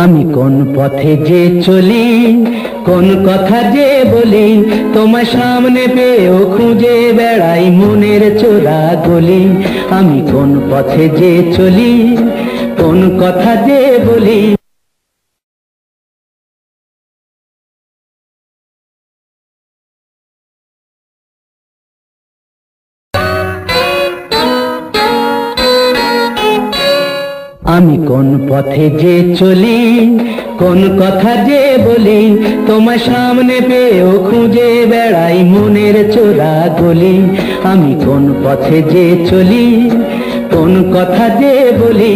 আমি কোন পথে যে চলি, কোন কথা যে বলি, তোমার সামনে পেয়েও খুঁজে বেড়াই মনের চোরা গলি। আমি কোন পথে যে চলি, কোন কথা যে বলি। আমি কোন পথে যে চলি, কোন কথা যে বলি, তোমার সামনে পেয়েও খুঁজে বেড়াই মনের চোরা গলি। আমি কোন পথে যে চলি, কোন কথা যে বলি।